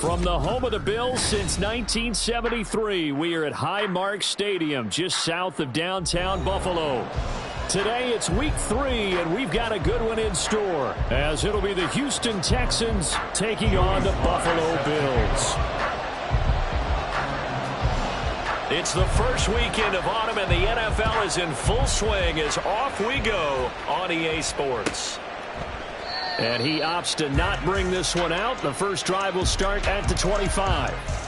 From the home of the Bills since 1973, we are at Highmark Stadium, just south of downtown Buffalo. Today, it's week 3, and we've got a good one in store, as it'll be the Houston Texans taking on the Buffalo Bills. It's the first weekend of autumn, and the NFL is in full swing as off we go on EA Sports. And he opts to not bring this one out. The first drive will start at the 25.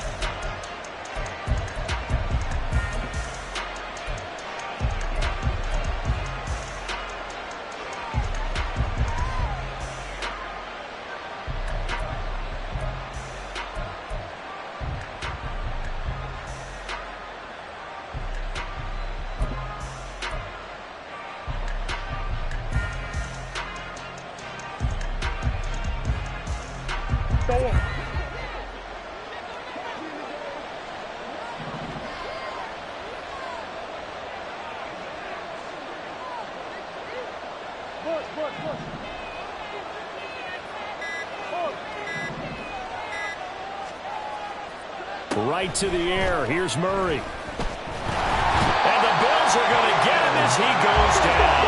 Right to the air. Here's Murray. And the Bills are going to get him as he goes down.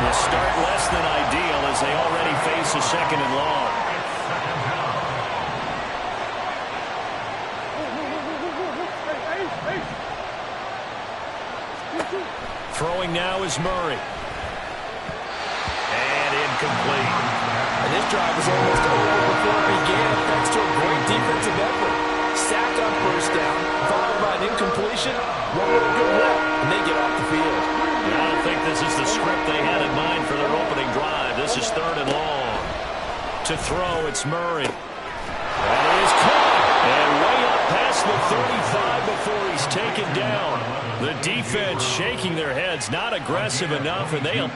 The start less than ideal as they already face a second and long. Throwing now is Murray. And incomplete. And this drive was almost over before it began, thanks to a great defensive effort. Sack on first down, followed by an incompletion, one with a good rep, and they get off the field. I don't think this is the script they had in mind for their opening drive. This is third and long. To throw, it's Murray. And he is caught. And way up past the 35 before he's taken down. The defense shaking their heads, not aggressive enough, and they'll...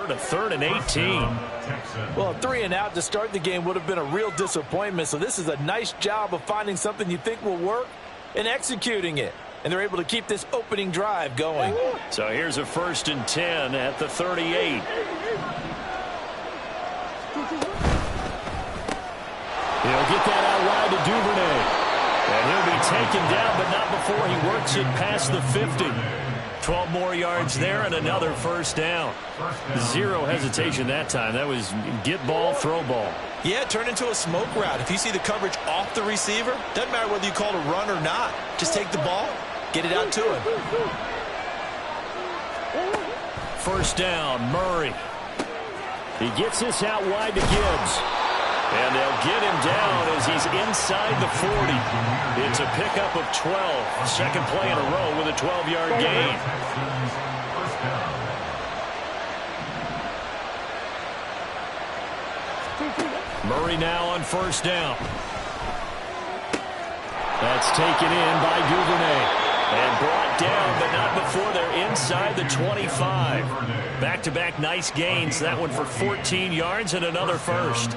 A 3rd and 18. Well, a 3 and out to start the game would have been a real disappointment, so this is a nice job of finding something you think will work and executing it. And they're able to keep this opening drive going. So here's a 1st and 10 at the 38. He'll get that out wide to Duvernay. And he'll be taken down, but not before he works it past the 50. 12 more yards there and another 1st down. Zero hesitation that time. That was get ball, throw ball. Yeah, turn into a smoke route. If you see the coverage off the receiver, doesn't matter whether you call it a run or not. Just take the ball, get it out to him. 1st down, Murray. He gets this out wide to Gibbs. And they'll get him down as he's inside the 40. It's a pickup of 12. Second play in a row with a 12-yard gain. Murray now on 1st down. That's taken in by Duvernay. And brought down, but not before they're inside the 25. Back-to-back nice gains. That one for 14 yards and another 1st.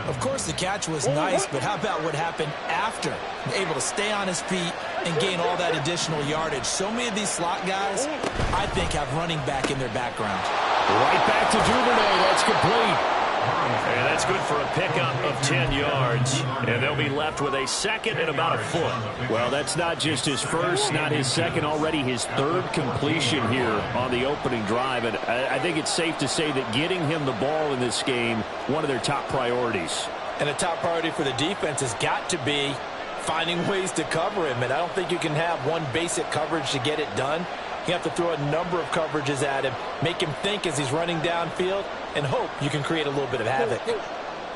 Of course, the catch was nice, but how about what happened after? Able to stay on his feet and gain all that additional yardage. So many of these slot guys, I think, have running back in their background. Right back to Duvernay. That's complete. And that's good for a pickup of 10 yards. And they'll be left with a 2nd and about a foot. Well, that's not just his first, not his second, already his 3rd completion here on the opening drive. And I think it's safe to say that getting him the ball in this game, one of their top priorities. And a top priority for the defense has got to be finding ways to cover him. And I don't think you can have one basic coverage to get it done. You have to throw a number of coverages at him, make him think as he's running downfield, and hope you can create a little bit of havoc.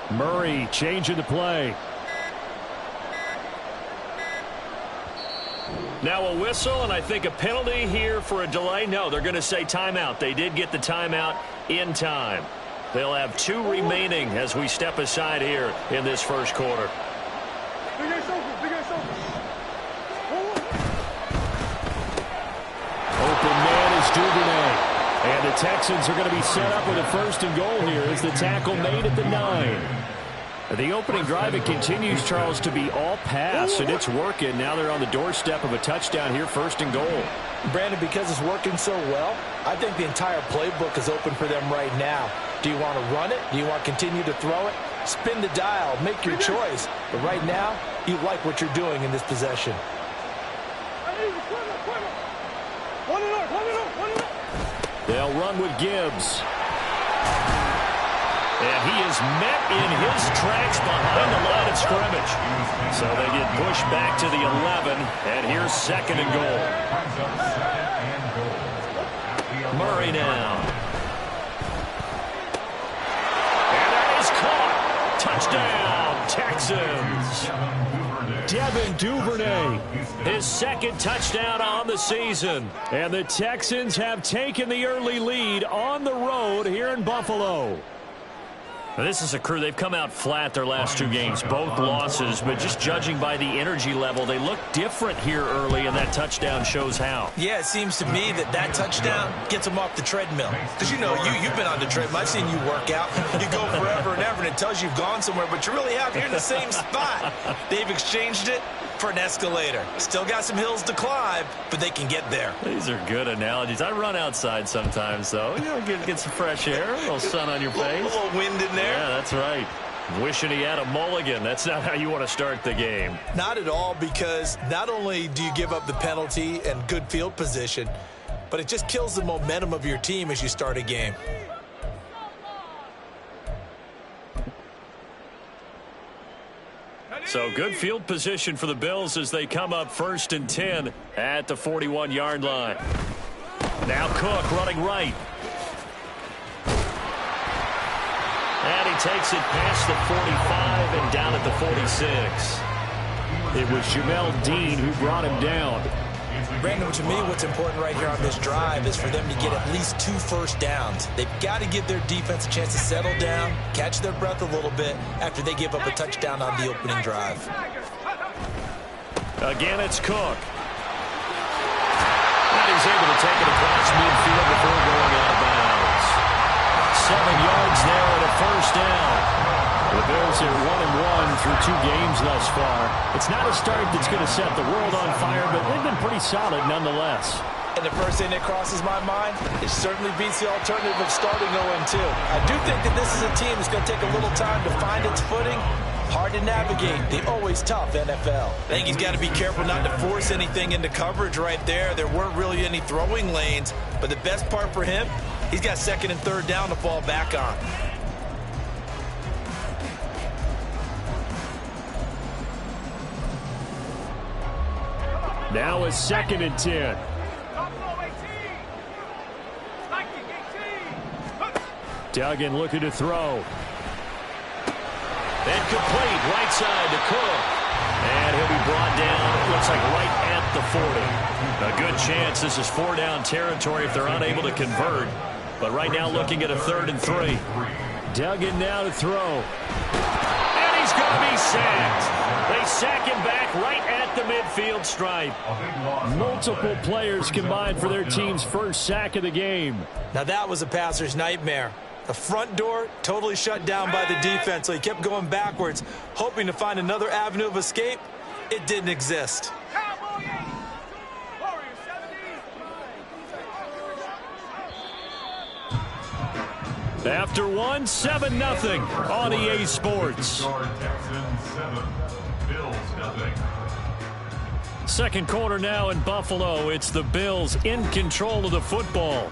Murray changing the play. Now a whistle, and I think a penalty here for a delay. No, they're going to say timeout. They did get the timeout in time. They'll have 2 remaining as we step aside here in this first quarter. Open man is Duvernay. And the Texans are going to be set up with a 1st and goal here as the tackle made at the 9. The opening drive, it continues, Charles, to be all pass, and it's working. Now they're on the doorstep of a touchdown here, 1st and goal. Brandon, because it's working so well, I think the entire playbook is open for them right now. Do you want to run it? Do you want to continue to throw it? Spin the dial. Make your choice. But right now, you like what you're doing in this possession. They'll run with Gibbs. And he is met in his tracks behind the line of scrimmage. So they get pushed back to the 11, and here's 2nd and goal. Murray now. And that is caught. Touchdown, Texans. Devin Duvernay, his 2nd touchdown on the season. And the Texans have taken the early lead on the road here in Buffalo. Now, this is a crew, they've come out flat their last 2 games, both losses, but just judging by the energy level, they look different here early, and that touchdown shows how. Yeah, it seems to me that touchdown gets them off the treadmill. Because, you've been on the treadmill. I've seen you work out. You go forever and ever, and it tells you you've gone somewhere, but you really have. You're in the same spot. They've exchanged it for an escalator. Still got some hills to climb, but they can get there. These are good analogies. I run outside sometimes, though. Get some fresh air, a little sun on your face. A little wind in there. Yeah, that's right. Wishing he had a mulligan. That's not how you want to start the game. Not at all, because not only do you give up the penalty and good field position, but it just kills the momentum of your team as you start a game. So good field position for the Bills as they come up 1st and 10 at the 41-yard line. Now Cook running right. And he takes it past the 45 and down at the 46. It was Jamel Dean who brought him down. Brandon, to me, what's important right here on this drive is for them to get at least 2 first downs. They've got to give their defense a chance to settle down, catch their breath a little bit after they give up a touchdown on the opening drive. Again, it's Cook. And he's able to take it across midfield before going out of bounds. 7 yards there and a 1st down. The Bills are 1-1 through 2 games thus far. It's not a start that's going to set the world on fire, but they've been pretty solid nonetheless. And the first thing that crosses my mind, it certainly beats the alternative of starting 0-2. I do think that this is a team that's going to take a little time to find its footing. Hard to navigate. The always tough NFL. I think he's got to be careful not to force anything into coverage right there. There weren't really any throwing lanes, but the best part for him, he's got 2nd and 3rd down to fall back on. Now a 2nd and 10. Duggan looking to throw. And complete right side to Cook. And he'll be brought down, looks like right at the 40. A good chance this is 4-down territory if they're unable to convert. But right now looking at a 3rd and 3. Duggan now to throw. And he's going to be sacked. They sack him back right at the midfield stripe. Multiple players combined for their team's first sack of the game. Now that was a passer's nightmare. The front door totally shut down by the defense, so he kept going backwards, hoping to find another avenue of escape. It didn't exist. After 1, 7-0 on EA Sports. Second quarter now in Buffalo. It's the Bills in control of the football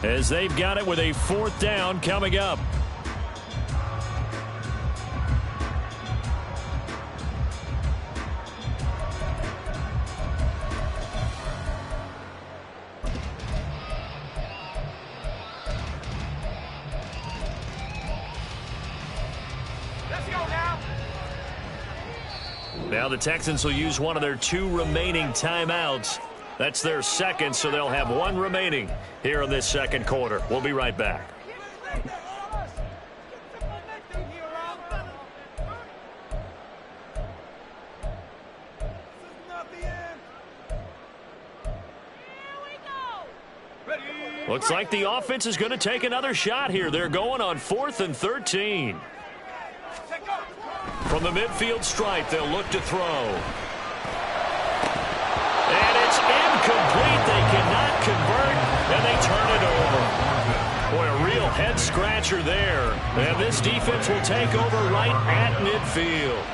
as they've got it with a 4th down coming up. Now the Texans will use one of their 2 remaining timeouts. That's their second, so they'll have 1 remaining here in this second quarter. We'll be right back. Looks like the offense is going to take another shot here. They're going on 4th and 13. From the midfield stripe, they'll look to throw. And it's incomplete. They cannot convert, and they turn it over. Boy, a real head-scratcher there. And this defense will take over right at midfield.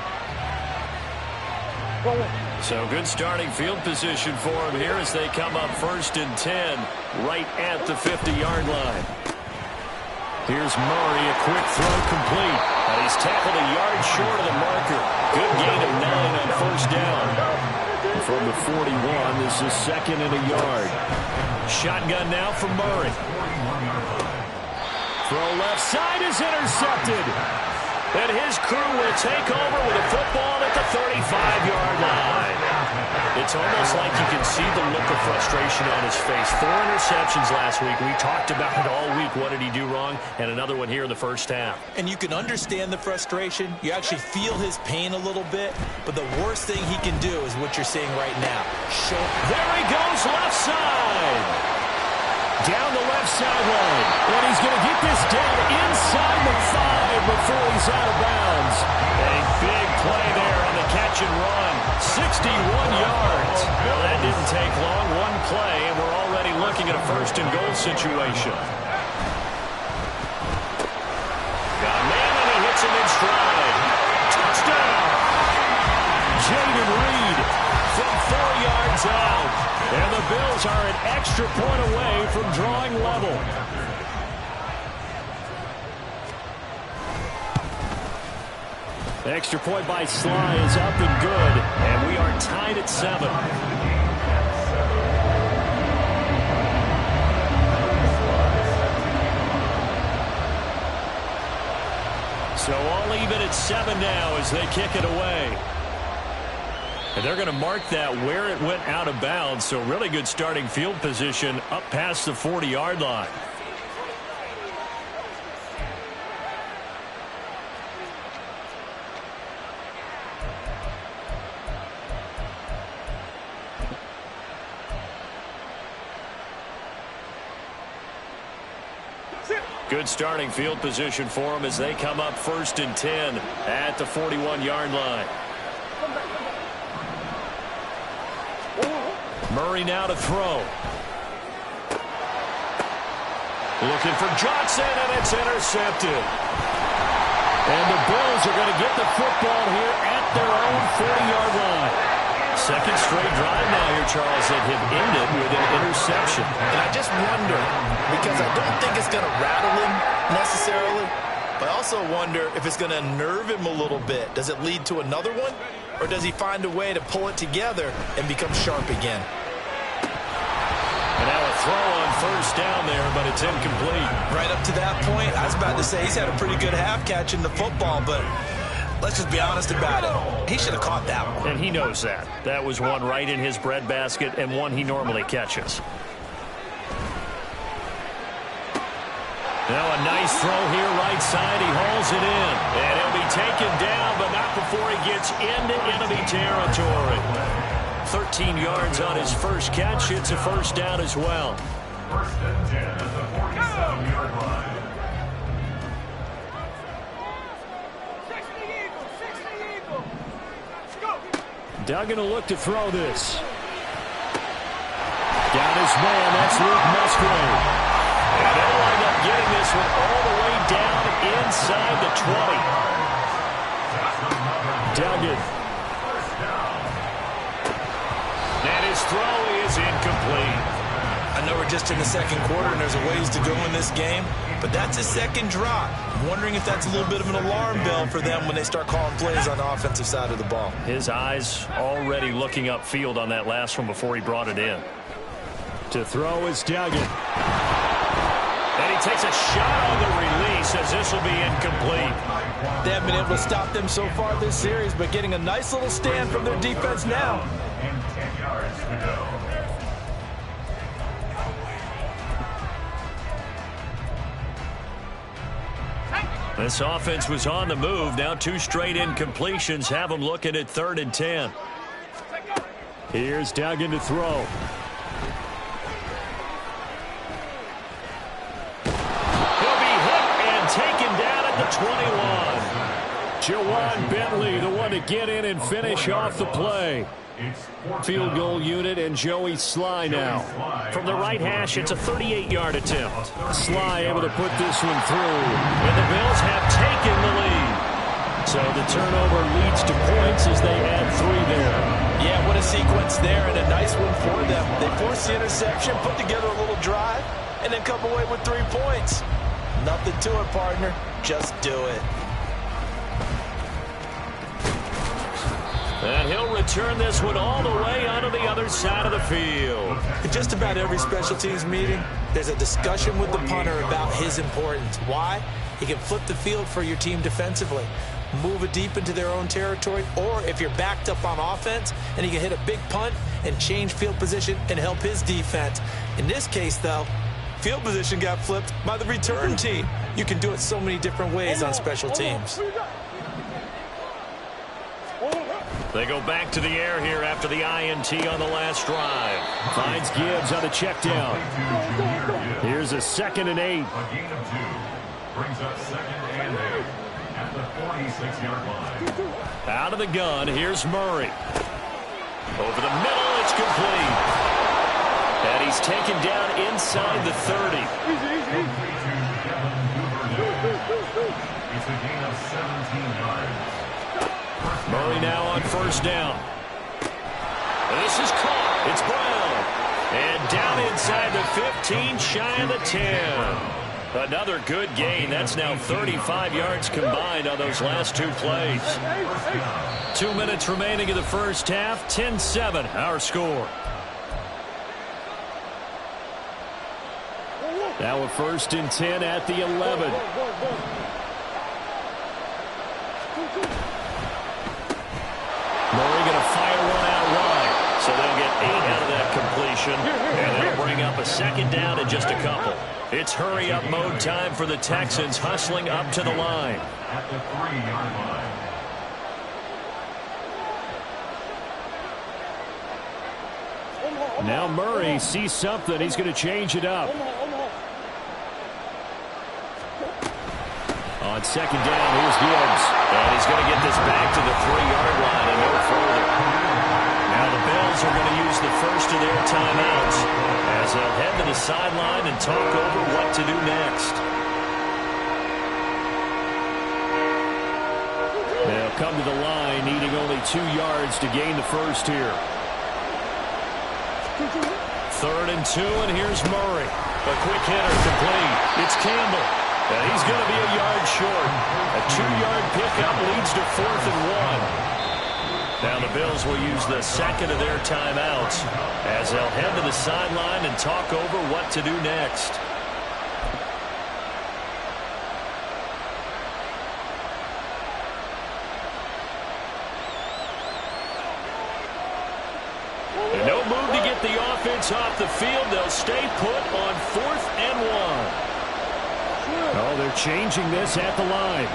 So good starting field position for them here as they come up 1st and 10 right at the 50-yard line. Here's Murray, a quick throw complete. And he's tackled a yard short of the marker. Good gain of 9 on 1st down. From the 41, this is 2nd and a yard. Shotgun now for Murray. Throw left side is intercepted. And his crew will take over with a football at the 35-yard line. It's almost like you can see the look of frustration on his face. 4 interceptions last week. We talked about it all week. What did he do wrong? And another one here in the first half. And you can understand the frustration. You actually feel his pain a little bit. But the worst thing he can do is what you're seeing right now. There he goes, left side. Down the left sideline. And he's going to get this down inside the 5 before he's out of bounds. A big play there on the catch and run. 61 yards. Well, that didn't take long. 1 play, and we're already looking at a 1st and goal situation. Got a man, and he hits him in stride. Touchdown! Jaden Reed from 4 yards out. And the Bills are an extra point away from drawing level. Extra point by Sly is up and good. And we are tied at 7. So all even at 7 now as they kick it away. And they're going to mark that where it went out of bounds. So really good starting field position up past the 40-yard line. Good starting field position for them as they come up 1st and 10 at the 41-yard line. Murray now to throw. Looking for Johnson, and it's intercepted. And the Bills are going to get the football here at their own 40-yard line. Second straight drive now here, Charles, that have ended with an interception. And I just wonder, because I don't think it's going to rattle him necessarily, but I also wonder if it's going to nerve him a little bit. Does it lead to another one? Or does he find a way to pull it together and become sharp again? And now a throw on 1st down there, but it's incomplete. Right up to that point, I was about to say he's had a pretty good half catching the football, but let's just be honest about it. He should have caught that one. And he knows that. That was one right in his breadbasket and one he normally catches. Now a nice throw here right side. He hauls it in. And he'll be taken down, but not before he gets into enemy territory. 13 yards on his first catch. It's a 1st down as well. 1st and 10 at the 47-yard line. Duggan will look to throw this. Down his man. That's Luke Musgrave. And they'll wind up getting this one all the way down inside the 20. Duggan. And his throw is incomplete. I know we're just in the second quarter and there's a ways to go in this game, but that's his second drop. I'm wondering if that's a little bit of an alarm bell for them when they start calling plays on the offensive side of the ball. His eyes already looking upfield on that last one before he brought it in. To throw is Duggan. And he takes a shot on the release as this will be incomplete. They haven't been able to stop them so far this series, but getting a nice little stand from their defense now. And 10 yards to go. This offense was on the move. Now 2 straight incompletions have them looking at 3rd and 10. Here's Duggan to throw. He'll be hit and taken down at the 21. Jawan Bentley, the one to get in and finish off the play. Field goal unit and Joey Sly now. From the right hash, it's a 38-yard attempt. Sly able to put this one through. And the Bills have taken the lead. So the turnover leads to points as they add 3 there. Yeah, what a sequence there, and a nice one for them. They forced the interception, put together a little drive, and then come away with 3 points. Nothing to it, partner. Just do it. And he'll return this one all the way onto the other side of the field. In just about every special teams meeting, there's a discussion with the punter about his importance. Why? He can flip the field for your team defensively, move it deep into their own territory, or if you're backed up on offense, and he can hit a big punt and change field position and help his defense. In this case, though, field position got flipped by the return team. You can do it so many different ways on special teams. They go back to the air here after the INT on the last drive. Finds Gibbs on the check down. Here's a 2nd and 8. A gain of 2 brings up 2nd and 8 at the 46-yard line. Out of the gun, here's Murray. Over the middle, it's complete. And he's taken down inside the 30. It's a gain of 17 yards. Murray now on 1st down. This is caught. It's Brown. And down inside the 15, shy of the 10. Another good gain. That's now 35 yards combined on those last 2 plays. 2 minutes remaining in the first half. 10-7, our score. Now a 1st and 10 at the 11. Murray going to fire one out wide. So they'll get 8 out of that completion. And they'll bring up a 2nd down in just a couple. It's hurry-up mode time for the Texans, hustling up to the line. At the 3-yard line. Now Murray sees something. He's going to change it up. On 2nd down, here's Gibbs. And he's going to get this back to the 3-yard line and no further. Now the Bills are going to use the first of their timeouts as they'll head to the sideline and talk over what to do next. They'll come to the line, needing only 2 yards to gain the first here. 3rd and 2, and here's Murray. A quick hitter complete. It's Campbell. And he's going to be a yard short. A 2-yard pickup leads to 4th and 1. Now the Bills will use the 2nd of their timeouts as they'll head to the sideline and talk over what to do next. And no move to get the offense off the field. They'll stay put on 4th and 1. Oh, they're changing this at the line.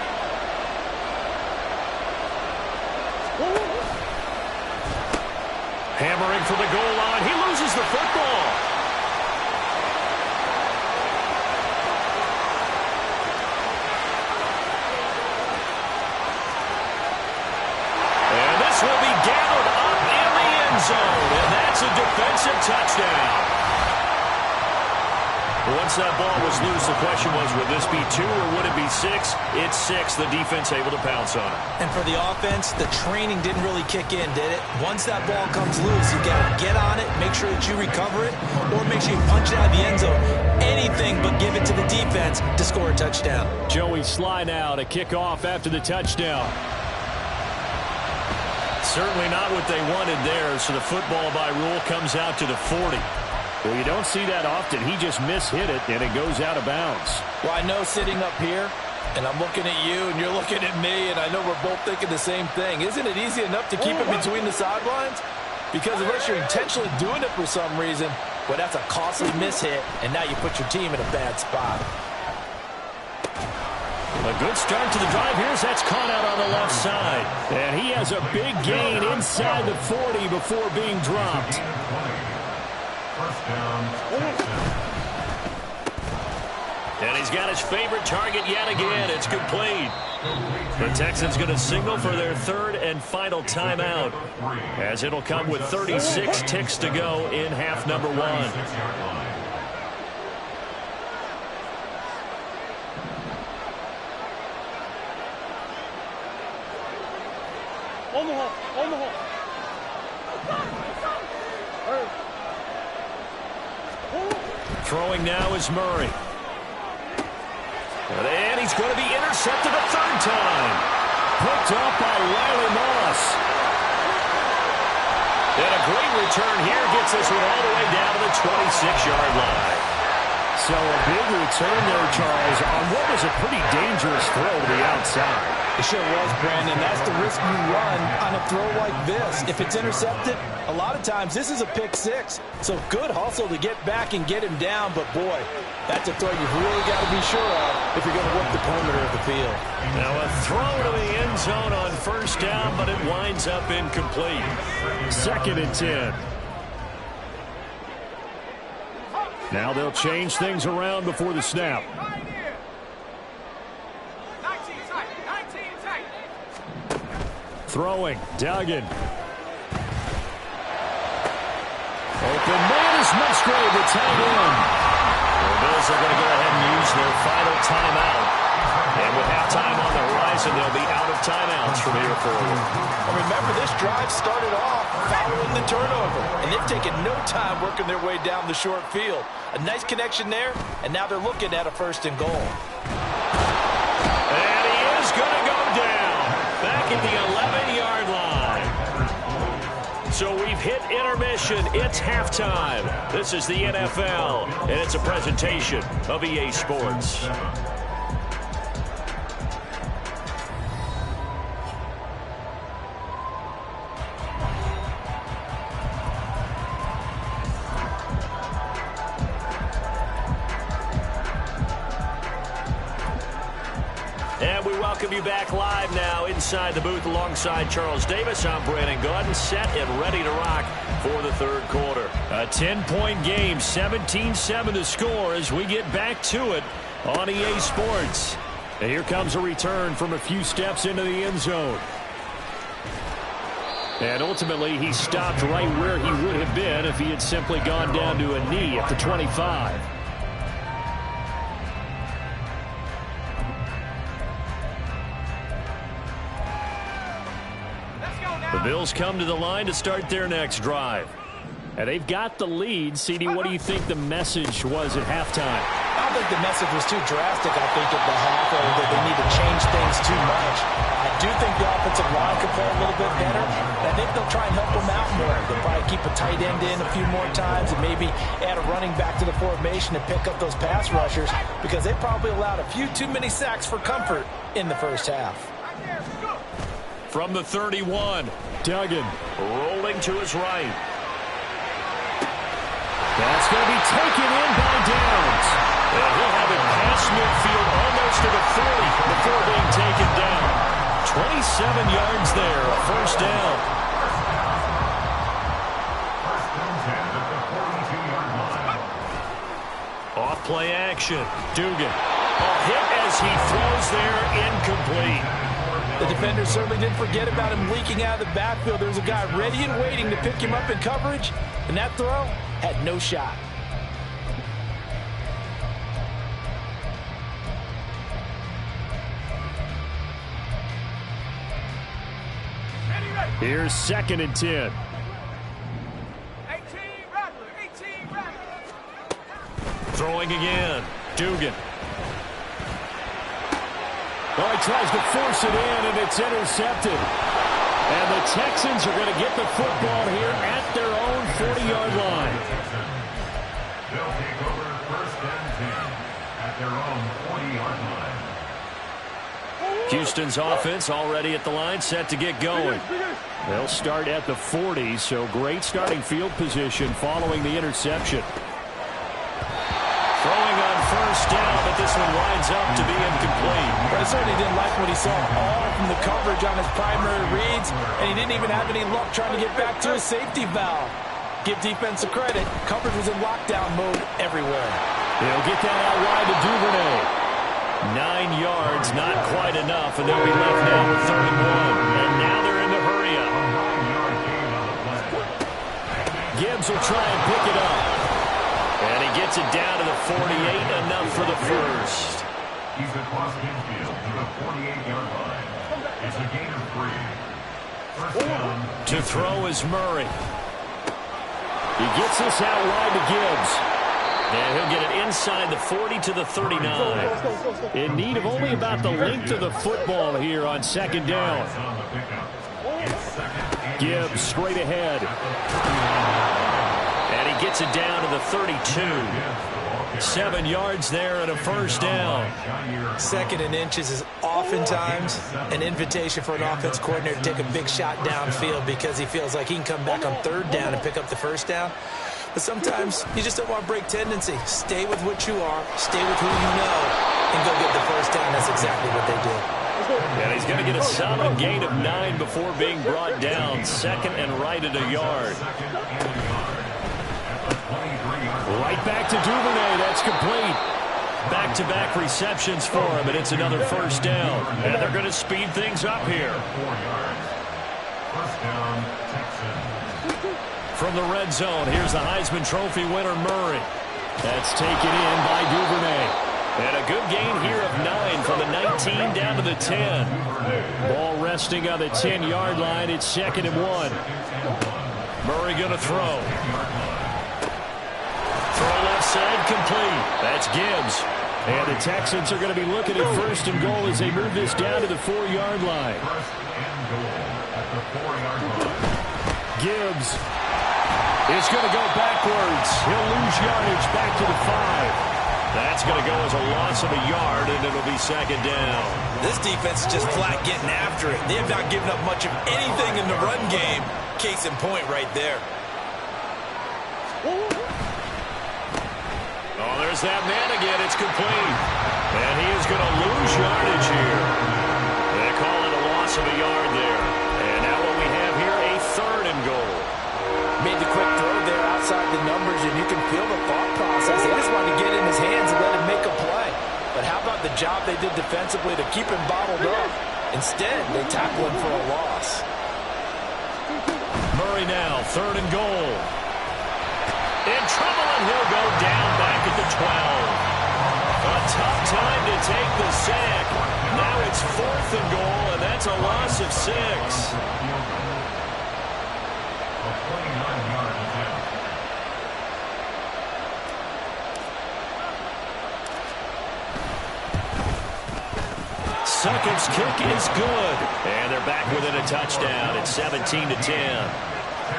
Hammering for the goal line. He loses the football. And this will be gathered up in the end zone. And that's a defensive touchdown. Once that ball was loose, the question was, would this be 2 or would it be 6? It's 6. The defense able to pounce on it. And for the offense, the training didn't really kick in, did it? Once that ball comes loose, you've got to get on it, make sure that you recover it, or make sure you punch it out of the end zone. Anything but give it to the defense to score a touchdown. Joey Sly now to kick off after the touchdown. Certainly not what they wanted there, so the football by rule comes out to the 40. Well, you don't see that often. He just mishit it, and it goes out of bounds. Well, I know sitting up here, and I'm looking at you, and you're looking at me, and I know we're both thinking the same thing. Isn't it easy enough to keep it between the sidelines? Because unless you're intentionally doing it for some reason, well, that's a costly mishit, and now you put your team in a bad spot. A good start to the drive here as that's caught out on the left side. And he has a big gain inside the 40 before being dropped. First down. And he's got his favorite target yet again. It's complete. The Texans going to signal for their third and final timeout, as it'll come with 36 ticks to go in half number one. Throwing now is Murray. And he's going to be intercepted a third time. Picked up by Riley Moss. And a great return here gets this one all the way down to the 26-yard line. So a big return there, Charles, on what was a pretty dangerous throw to the outside. It sure was, Brandon. That's the risk you run on a throw like this. If it's intercepted, a lot of times this is a pick six. So good hustle to get back and get him down. But, boy, that's a throw you've really got to be sure of if you're going to work the perimeter of the field. Now a throw to the end zone on first down, but it winds up incomplete. 2nd and 10. Now they'll change things around before the snap. Throwing, Duggan. Open man is Musgrave, the tight end. The Bills are going to go ahead and use their final timeout. And with halftime on the horizon, they'll be out of timeouts from here forward. Well, remember, this drive started off following the turnover, and they've taken no time working their way down the short field. A nice connection there, and now they're looking at a 1st and goal. And he is going to go down back at the 11-yard line. So we've hit intermission. It's halftime. This is the NFL, and it's a presentation of EA Sports. And we welcome you back live now inside the booth alongside Charles Davis. I'm Brandon Gaudin, set and ready to rock for the third quarter. A 10-point game, 17-7 to score as we get back to it on EA Sports. And here comes a return from a few steps into the end zone. And ultimately, he stopped right where he would have been if he had simply gone down to a knee at the 25. The Bills come to the line to start their next drive. And they've got the lead. CD, what do you think the message was at halftime? I don't think the message was too drastic, I think, at the half, or that they need to change things too much. I do think the offensive line could play a little bit better. I think they'll try and help them out more. They'll probably keep a tight end in a few more times and maybe add a running back to the formation to pick up those pass rushers, because they probably allowed a few too many sacks for comfort in the first half. From the 31, Duggan rolling to his right. That's going to be taken in by Downs. And he'll have it past midfield almost to the 40 before being taken down. 27 yards there, a first down. Off play action, Dugan. A hit as he throws there, incomplete. The defender certainly didn't forget about him leaking out of the backfield. There's a guy ready and waiting to pick him up in coverage, and that throw had no shot. Here's 2nd and 10. 18 Rattler. Throwing again, Dugan. Oh, he tries to force it in, and it's intercepted. And the Texans are going to get the football here at their own 40-yard line. their own 40-yard line. Houston's offense already at the line, set to get going. They'll start at the 40, so great starting field position following the interception. Throwing on first down, but this one winds up to be incomplete. But I certainly didn't like what he saw all from the coverage on his primary reads, and he didn't even have any luck trying to get back to his safety valve. Give defense a credit. Coverage was in lockdown mode everywhere. They'll get that out wide to Duvernay. 9 yards, not quite enough, and they'll be left now with 3rd and 1. And now they're in the hurry-up. Gibbs will try and pick it up. And he gets it down to the 48, enough for the first. He's across midfield to the 48-yard line. It's a gain of 3. First down. To throw is Murray. He gets this out wide to Gibbs. And he'll get it inside the 40 to the 39. In need of only about the length of the football here on 2nd down. Gibbs straight ahead. And he gets it down to the 32. 7 yards there and a first down. 2nd and inches is oftentimes an invitation for an offense coordinator to take a big shot downfield because he feels like he can come back on 3rd down and pick up the first down. But sometimes you just don't want to break tendency. Stay with what you are, stay with who you know, and go get the first down. That's exactly what they do. And he's going to get a solid gain of 9 before being brought down. 2nd and right at a yard. Right back to Duvernay. That's complete. Back-to-back receptions for him, and it's another first down. And they're going to speed things up here. First down, Texans. From the red zone, here's the Heisman Trophy winner, Murray. That's taken in by Duvernay. And a good gain here of 9 from the 19 down to the 10. Ball resting on the 10-yard line. It's 2nd and 1. Murray going to throw. Throw left side, complete. That's Gibbs. And the Texans are going to be looking at 1st and goal as they move this down to the 4-yard line. 1st and goal at the 4-yard line. Gibbs is going to go backwards. He'll lose yardage back to the 5. That's going to go as a loss of a yard, and it'll be 2nd down. This defense is just flat getting after it. They have not given up much of anything in the run game. Case in point right there. Oh, there's that man again. It's complete. And he is going to lose yardage here. They call it a loss of a yard there. And now what we have here, a 3rd and goal. Made the quick throw there outside the numbers, and you can feel the thought process. They just wanted to get in his hands and let him make a play. But how about the job they did defensively to keep him bottled up? Instead, they tackle him for a loss. Murray now, 3rd and goal. In trouble, and he'll go down back at the 12. A tough time to take the sack. Now it's 4th and goal, and that's a loss of 6. Suckett's kick is good. And they're back within a touchdown at 17-10.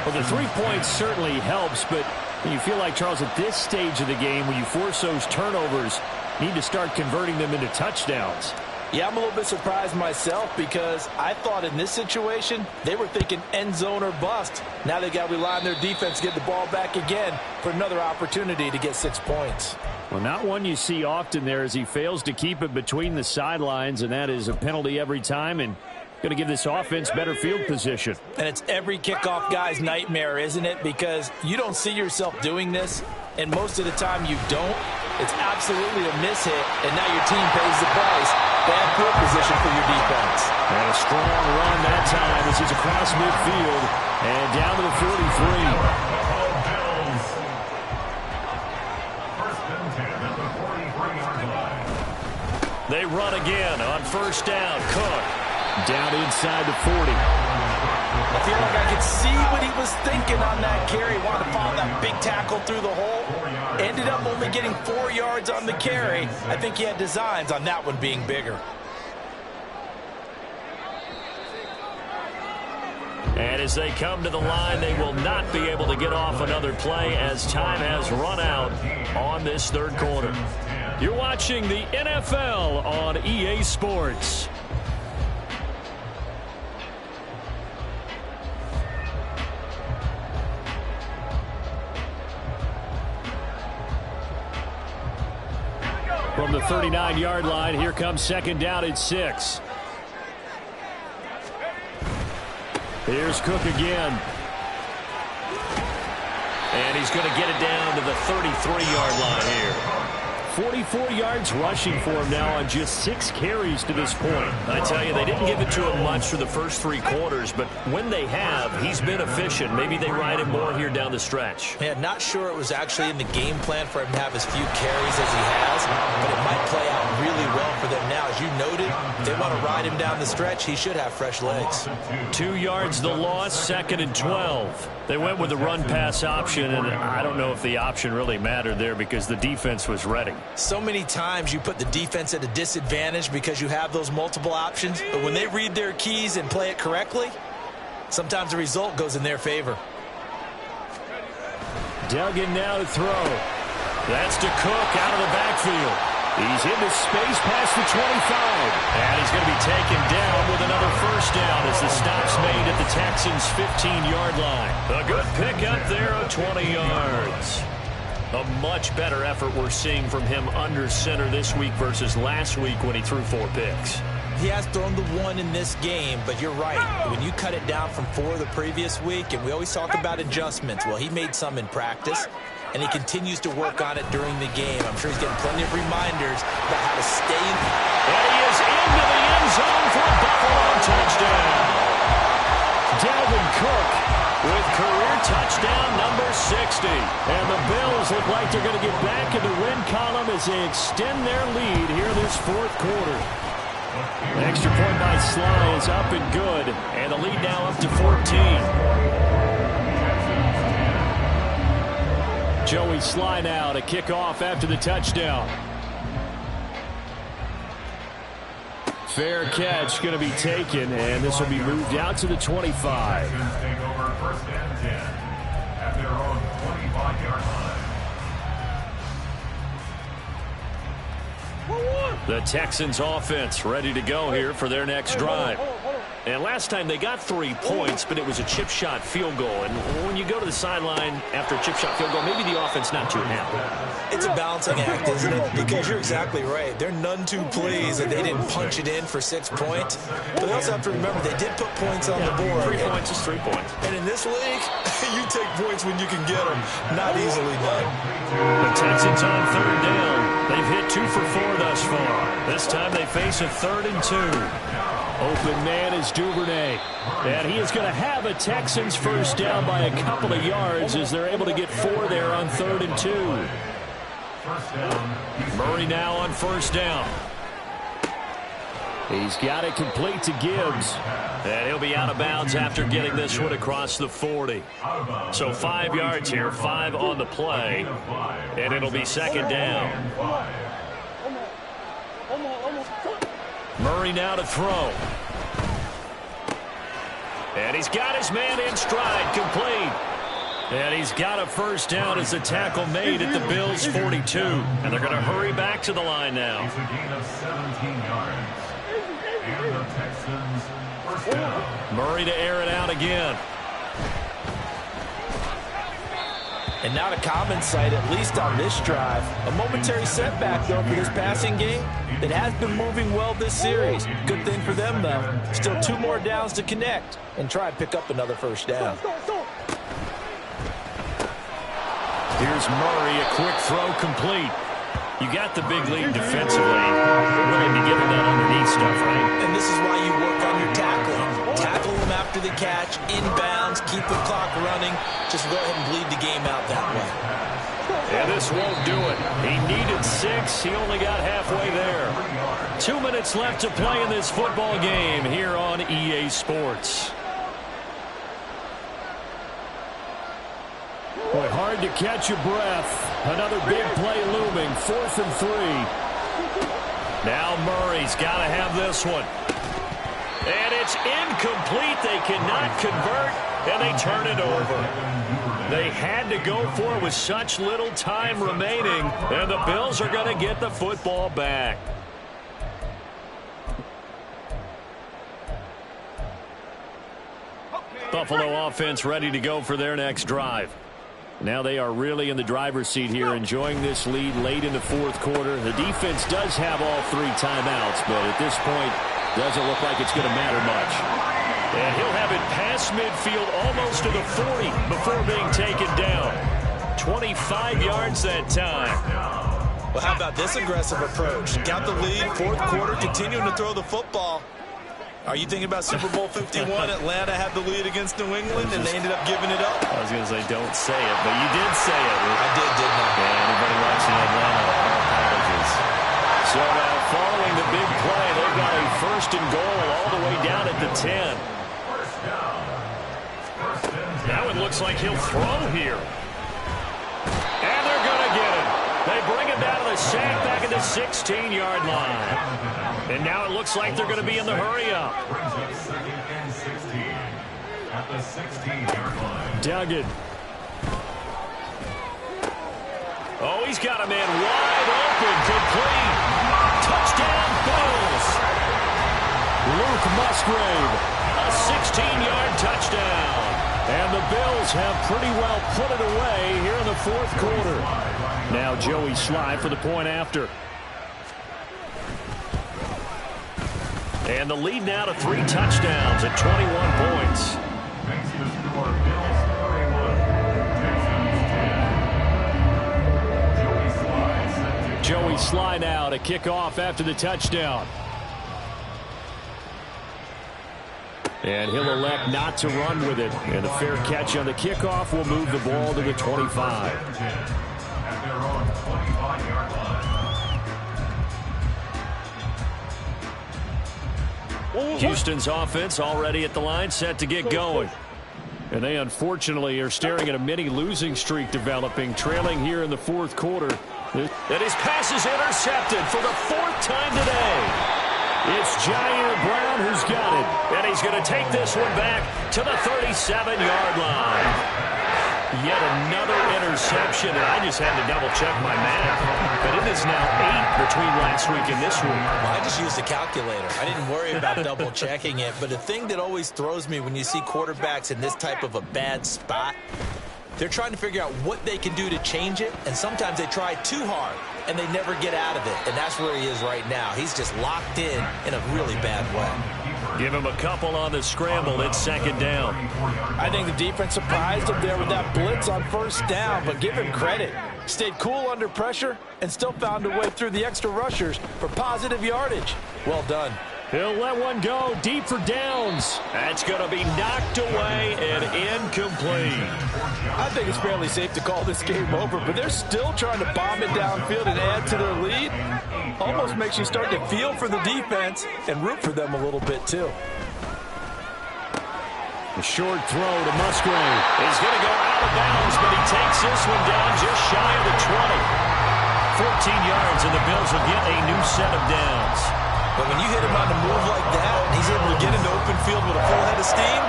Well, the 3 points certainly helps, but you feel like, Charles, at this stage of the game, when you force those turnovers, you need to start converting them into touchdowns. Yeah, I'm a little bit surprised myself because I thought in this situation they were thinking end zone or bust. Now they got to rely on their defense to get the ball back again for another opportunity to get 6 points. Well, not one you see often there as he fails to keep it between the sidelines, and that is a penalty every time and going to give this offense better field position. And it's every kickoff guy's nightmare, isn't it? Because you don't see yourself doing this, and most of the time you don't. It's absolutely a mishit, and now your team pays the price. Bad field position for your defense. And a strong run that time as he's across midfield and down to the 43. They run again on first down. Cook down inside the 40. I feel like I could see what he was thinking on that carry. Wanted to follow that big tackle through the hole. Ended up only getting 4 yards on the carry. I think he had designs on that one being bigger. And as they come to the line, they will not be able to get off another play as time has run out on this 3rd quarter. You're watching the NFL on EA Sports. From the 39-yard line, here comes second down and 6. Here's Cook again. And he's going to get it down to the 33-yard line here. 44 yards rushing for him now on just 6 carries to this point. I tell you, they didn't give it to him much for the first 3 quarters, but when they have, he's been efficient. Maybe they ride him more here down the stretch. Yeah, not sure it was actually in the game plan for him to have as few carries as he has, but it might play out really well for them now. As you noted, if they want to ride him down the stretch, he should have fresh legs. 2 yards the loss, second and 12. They went with the run-pass option, and I don't know if the option really mattered there because the defense was ready. So many times you put the defense at a disadvantage because you have those multiple options, but when they read their keys and play it correctly, sometimes the result goes in their favor. Duggan now to throw. That's to Cook out of the backfield. He's into space past the 25. And he's going to be taken down with another first down as the stop's made at the Texans' 15-yard line. A good pickup there of 20 yards. A much better effort we're seeing from him under center this week versus last week when he threw 4 picks. He has thrown the 1 in this game, but you're right. When you cut it down from 4 the previous week, and we always talk about adjustments, well, he made some in practice, and he continues to work on it during the game. I'm sure he's getting plenty of reminders about how to stay in. And he is into the end zone for a Buffalo touchdown. Dalvin Cook with career touchdown number 60. And the Bills look like they're going to get back in the win column as they extend their lead here this 4th quarter. Extra point by Sly is up and good. And the lead now up to 14. Joey Sly now to kick off after the touchdown. Fair catch going to be taken, and this will be moved out to the 25. Take over first and 10 at their own 25-yard line. The Texans offense ready to go here for their next drive. And last time they got 3 points, but it was a chip shot field goal. And when you go to the sideline after a chip shot field goal, maybe the offense not too happy. It's a balancing act, isn't it? Because you're exactly right. They're none too pleased that they didn't punch it in for 6 points. But they also have to remember they did put points on the board. 3 points is 3 points. And in this league, you take points when you can get them. Not easily done. The Texans on 3rd down. They've hit 2 for 4 thus far. This time they face a 3rd and 2. Open man is Duvernay. And he is going to have a Texans first down by a couple of yards as they're able to get 4 there on 3rd and 2. Murray now on first down. He's got it complete to Gibbs. And he'll be out of bounds after getting this one across the 40. So 5 yards here, 5 on the play. And it'll be second down. Murray now to throw. And he's got his man in stride, complete. And he's got a first down as the tackle made at the Bills' 42. And they're going to hurry back to the line now. It's a gain of 17 yards. And the Texans first down. Murray to air it out again. And not a common sight, at least on this drive. A momentary setback, though, for this passing game that has been moving well this series. Good thing for them, though. Still 2 more downs to connect and try and pick up another first down. Here's Murray, a quick throw complete. You got the big lead defensively. Willing to give him that underneath stuff, right? And this is why you work on your tackling. Tackle him after the catch, inbounds, keep the clock running. Just go ahead and bleed the game out that way. And this won't do it. He needed 6. He only got halfway there. 2 minutes left to play in this football game here on EA Sports. Boy, hard to catch your breath. Another big play looming. 4th and 3. Now Murray's got to have this one. And It's incomplete. They cannot convert, and they turn it over. They had to go for it with such little time remaining, and the Bills are going to get the football back. Buffalo offense ready to go for their next drive. Now they are really in the driver's seat here, enjoying this lead late in the fourth quarter. The defense does have all 3 timeouts, but at this point, doesn't look like it's going to matter much. And he'll have it past midfield almost to the 40 before being taken down. 25 yards that time. Well, how about this aggressive approach? Got the lead, fourth quarter, continuing to throw the football. Are you thinking about Super Bowl 51? Atlanta had the lead against New England, and they ended up giving it up. I was going to say, don't say it, but you did say it. I did, didn't I? Yeah, anybody watching Atlanta, our apologies. So now, following the big play, they've got a first and goal all the way down at the 10. Now it looks like he'll throw here. And they're going to get him. They bring him down to the sack back at the 16-yard line. And now it looks like they're going to be in the hurry-up. Duggan. Oh, he's got a man wide open, complete. Touchdown, Bills. Luke Musgrave, a 16-yard touchdown. And the Bills have pretty well put it away here in the fourth quarter. Now Joey Sly for the point after. And the lead now to 3 touchdowns at 21 points. Joey Sly now to kick off after the touchdown. And he'll elect not to run with it. And a fair catch on the kickoff will move the ball to the 25. Houston's offense already at the line, set to get going. And they unfortunately are staring at a mini losing streak developing, trailing here in the fourth quarter. And his pass is intercepted for the 4th time today. It's Jair Brown who's got it. And he's going to take this one back to the 37-yard line. Yet another interception, and I just had to double-check my math. But it is now 8 between last week and this week. Well, I just used a calculator. I didn't worry about double-checking it. But the thing that always throws me when you see quarterbacks in this type of a bad spot, they're trying to figure out what they can do to change it, and sometimes they try too hard, and they never get out of it. And that's where he is right now. He's just locked in a really bad way. Give him a couple on the scramble. It's second down. I think the defense surprised him there with that blitz on first down, but give him credit. Stayed cool under pressure and still found a way through the extra rushers for positive yardage. Well done. He'll let one go deep for downs. That's going to be knocked away and incomplete. I think it's fairly safe to call this game over, but they're still trying to bomb it downfield and add to their lead. Almost makes you start to feel for the defense and root for them a little bit, too. The short throw to Musgrave. He's going to go out of bounds, but he takes this one down just shy of the 20. 14 yards, and the Bills will get a new set of downs. But when you hit him on the move like that, and he's able to get into open field with a full head of steam,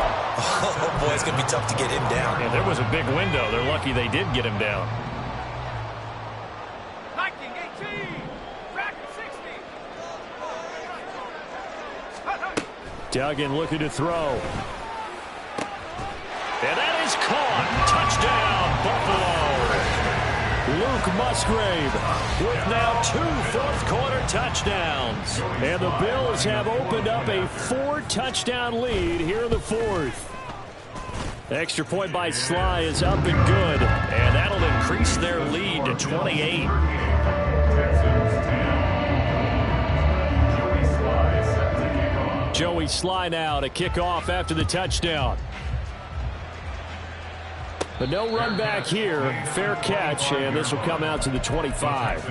oh boy, it's going to be tough to get him down. Yeah, there was a big window. They're lucky they did get him down. 19-18, back at 60. Duggan looking to throw. And that is caught. Touchdown, Buffalo. Luke Musgrave with now 2 fourth-quarter touchdowns. And the Bills have opened up a 4-touchdown lead here in the fourth. Extra point by Sly is up and good. And that'll increase their lead to 28. Joey Sly now to kick off after the touchdown. But no run back here. Fair catch, and this will come out to the 25.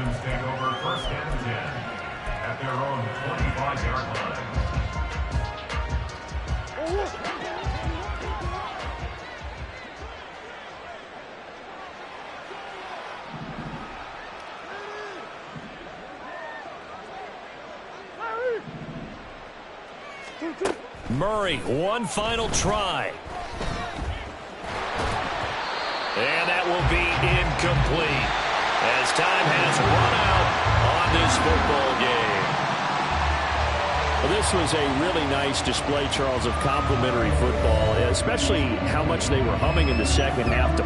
Murray, one final try. And that will be incomplete as time has run out on this football game. Well, this was a really nice display, Charles, of complimentary football, especially how much they were humming in the second half to